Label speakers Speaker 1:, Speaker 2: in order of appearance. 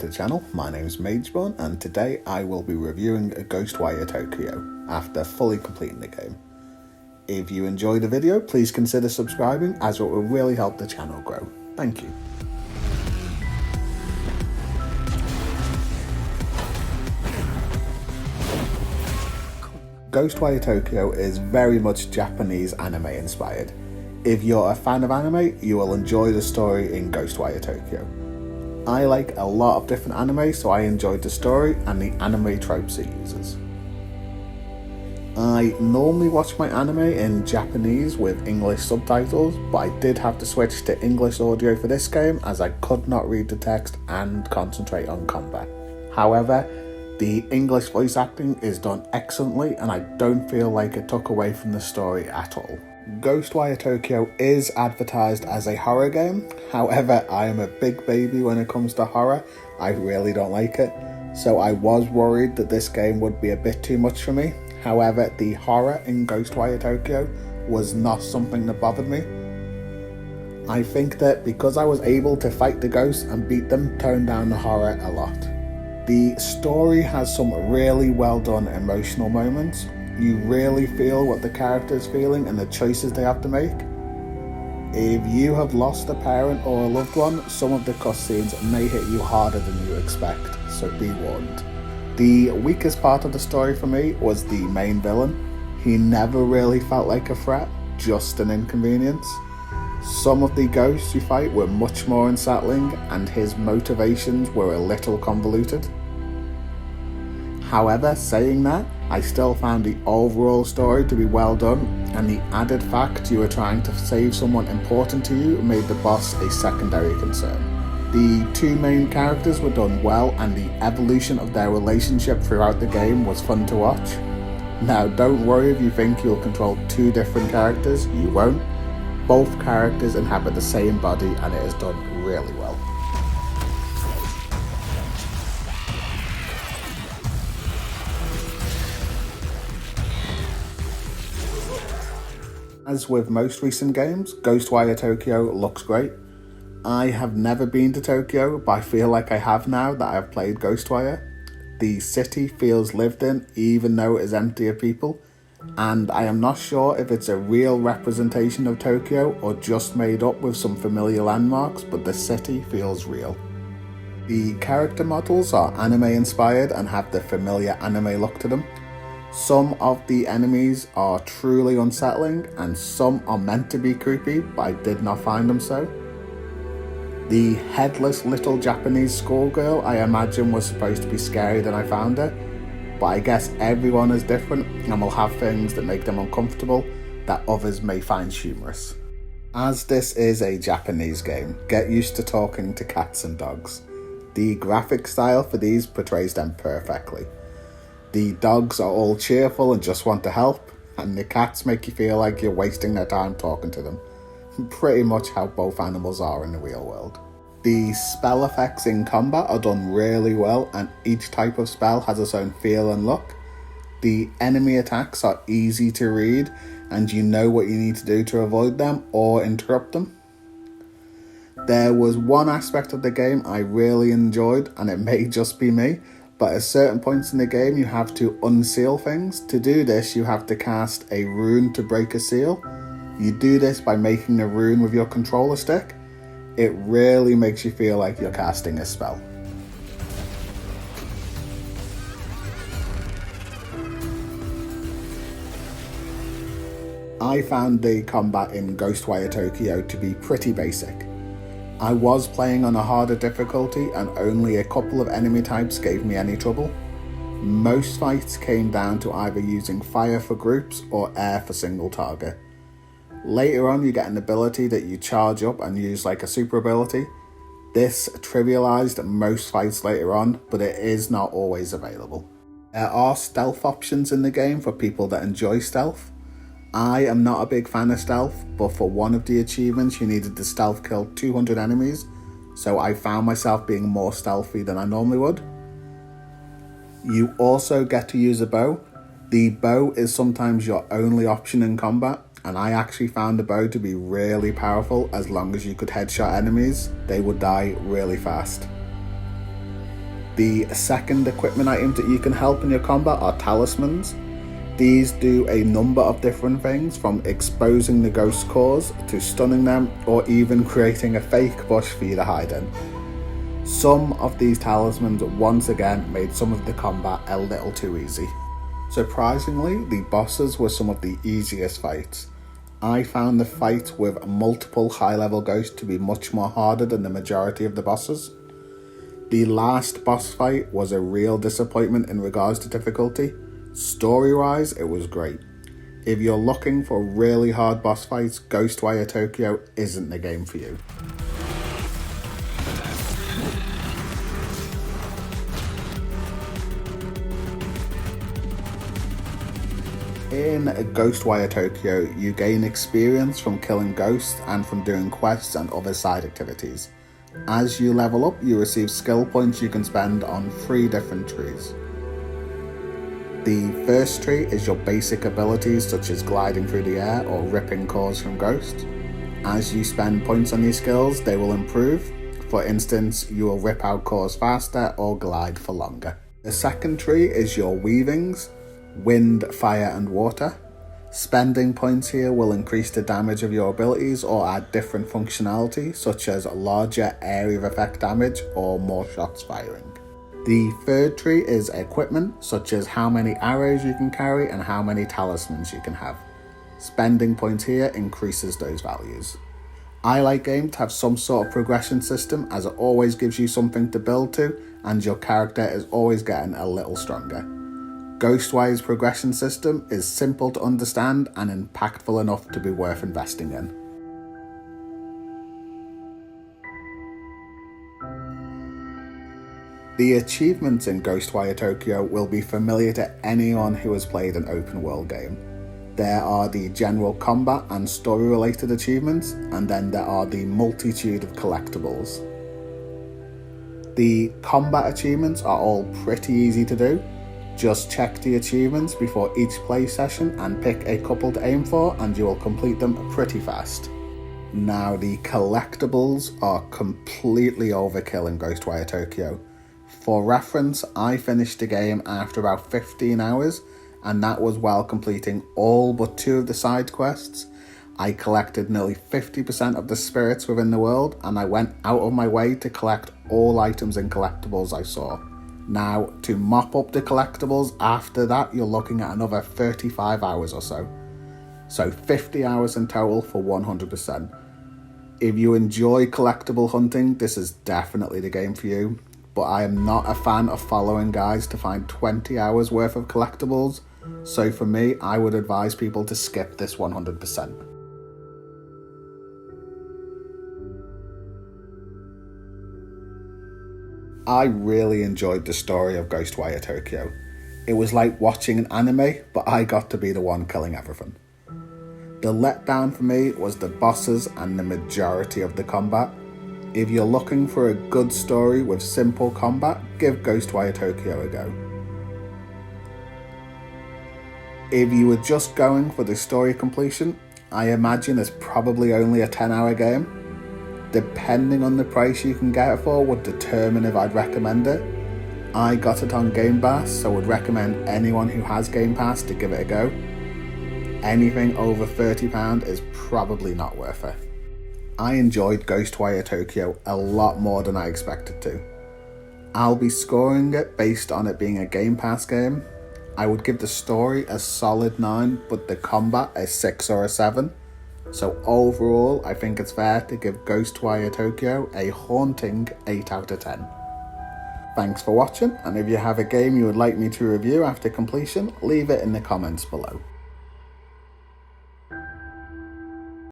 Speaker 1: to the channel. My name is Mageborn and today I will be reviewing Ghostwire Tokyo after fully completing the game. If you enjoyed the video, please consider subscribing as it will really help the channel grow. Thank you. Ghostwire Tokyo is very much Japanese anime inspired. If you're a fan of anime, you will enjoy the story in Ghostwire Tokyo. I like a lot of different anime, so I enjoyed the story and the anime tropes it uses. I normally watch my anime in Japanese with English subtitles, but I did have to switch to English audio for this game as I could not read the text and concentrate on combat. However, the English voice acting is done excellently and I don't feel like it took away from the story at all. Ghostwire Tokyo is advertised as a horror game, however I am a big baby when it comes to horror. I really don't like it, so I was worried that this game would be a bit too much for me. However, the horror in Ghostwire Tokyo was not something that bothered me. I think that because I was able to fight the ghosts and beat them, toned down the horror a lot. The story has some really well done emotional moments. You really feel what the character is feeling and the choices they have to make. If you have lost a parent or a loved one, some of the cutscenes may hit you harder than you expect, so be warned. The weakest part of the story for me was the main villain. He never really felt like a threat, just an inconvenience. Some of the ghosts you fight were much more unsettling and his motivations were a little convoluted. However, saying that, I still found the overall story to be well done, and the added fact you were trying to save someone important to you made the boss a secondary concern. The two main characters were done well, and the evolution of their relationship throughout the game was fun to watch. Now, don't worry if you think you'll control two different characters, you won't. Both characters inhabit the same body and it is done really well. As with most recent games, Ghostwire Tokyo looks great. I have never been to Tokyo, but I feel like I have now that I have played Ghostwire. The city feels lived in, even though it is empty of people, and I am not sure if it's a real representation of Tokyo or just made up with some familiar landmarks, but the city feels real. The character models are anime inspired and have the familiar anime look to them. Some of the enemies are truly unsettling and some are meant to be creepy, but I did not find them so. The headless little Japanese schoolgirl I imagine was supposed to be scary than I found her, but I guess everyone is different and will have things that make them uncomfortable that others may find humorous. As this is a Japanese game, get used to talking to cats and dogs. The graphic style for these portrays them perfectly. The dogs are all cheerful and just want to help, and the cats make you feel like you're wasting their time talking to them. Pretty much how both animals are in the real world. The spell effects in combat are done really well and each type of spell has its own feel and look. The enemy attacks are easy to read and you know what you need to do to avoid them or interrupt them. There was one aspect of the game I really enjoyed, and it may just be me, but at certain points in the game you have to unseal things. To do this you have to cast a rune to break a seal. You do this by making a rune with your controller stick. It really makes you feel like you're casting a spell. I found the combat in Ghostwire Tokyo to be pretty basic. I was playing on a harder difficulty and only a couple of enemy types gave me any trouble. Most fights came down to either using fire for groups or air for single target. Later on you get an ability that you charge up and use like a super ability. This trivialized most fights later on, but it is not always available. There are stealth options in the game for people that enjoy stealth. I am not a big fan of stealth, but for one of the achievements you needed to stealth kill 200 enemies, so I found myself being more stealthy than I normally would. You also get to use a bow. The bow is sometimes your only option in combat, and I actually found the bow to be really powerful. As long as you could headshot enemies, they would die really fast. The second equipment items that you can help in your combat are talismans. These do a number of different things, from exposing the ghost's cause to stunning them, or even creating a fake bush for you to hide in. Some of these talismans once again made some of the combat a little too easy. Surprisingly, the bosses were some of the easiest fights. I found the fight with multiple high level ghosts to be much more harder than the majority of the bosses. The last boss fight was a real disappointment in regards to difficulty. Story-wise, it was great. If you're looking for really hard boss fights, Ghostwire Tokyo isn't the game for you. In Ghostwire Tokyo, you gain experience from killing ghosts and from doing quests and other side activities. As you level up, you receive skill points you can spend on 3 different trees. The first tree is your basic abilities such as gliding through the air or ripping cores from ghosts. As you spend points on these skills, they will improve. For instance, you will rip out cores faster or glide for longer. The second tree is your weavings, wind, fire and water. Spending points here will increase the damage of your abilities or add different functionality such as larger area of effect damage or more shots firing. The third tree is equipment, such as how many arrows you can carry and how many talismans you can have. Spending points here increases those values. I like game to have some sort of progression system, as it always gives you something to build to and your character is always getting a little stronger. Ghostwire's progression system is simple to understand and impactful enough to be worth investing in. The achievements in Ghostwire Tokyo will be familiar to anyone who has played an open world game. There are the general combat and story related achievements, and then there are the multitude of collectibles. The combat achievements are all pretty easy to do. Just check the achievements before each play session and pick a couple to aim for and you will complete them pretty fast. Now the collectibles are completely overkill in Ghostwire Tokyo. For reference, I finished the game after about 15 hours and that was while completing all but 2 of the side quests. I collected nearly 50% of the spirits within the world and I went out of my way to collect all items and collectibles I saw. Now, to mop up the collectibles after that, you're looking at another 35 hours or so. So 50 hours in total for 100%. If you enjoy collectible hunting, this is definitely the game for you. But I am not a fan of following guides to find 20 hours worth of collectibles. So for me, I would advise people to skip this 100%. I really enjoyed the story of Ghostwire Tokyo. It was like watching an anime, but I got to be the one killing everything. The letdown for me was the bosses and the majority of the combat. If you're looking for a good story with simple combat, give Ghostwire Tokyo a go. If you were just going for the story completion, I imagine it's probably only a 10-hour game. Depending on the price you can get it for would determine if I'd recommend it. I got it on Game Pass, so would recommend anyone who has Game Pass to give it a go. Anything over £30 is probably not worth it. I enjoyed Ghostwire Tokyo a lot more than I expected to. I'll be scoring it based on it being a Game Pass game. I would give the story a solid 9, but the combat a 6 or a 7. So overall, I think it's fair to give Ghostwire Tokyo a haunting 8 out of 10. Thanks for watching, and if you have a game you would like me to review after completion, leave it in the comments below.